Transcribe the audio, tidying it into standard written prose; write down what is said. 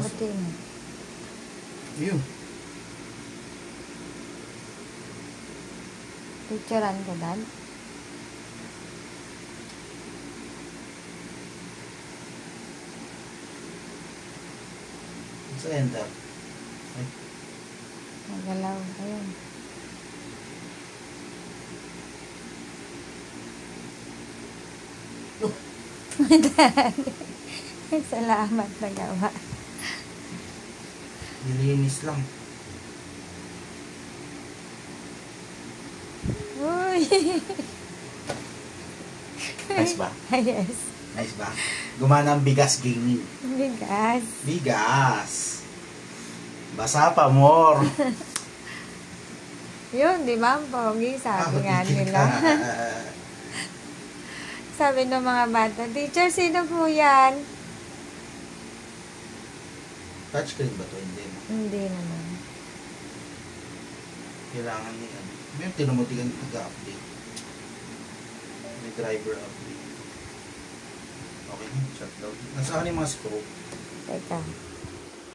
Buti mo. Yun. Picturean ko, Dad. Sa enter. Ay. Nagalaw. Ayun. Oh. Dad. Salamat na gawa. Nilinis lang. Uy! Nice ba? Yes. Nice ba? Gumana ang bigas gaming. Bigas. Bigas. Basa pa more. Yun, di ba? Ang pogi, sabi nga nila. Sabi ng mga bata, teacher, sino po yan? Touchscreen ba to? Hindi. Hindi naman. Kailangan ni ano. May tinumutigan nag-update. May driver update. Okay na, shutdown. Nasaan yung mga screw? Teka.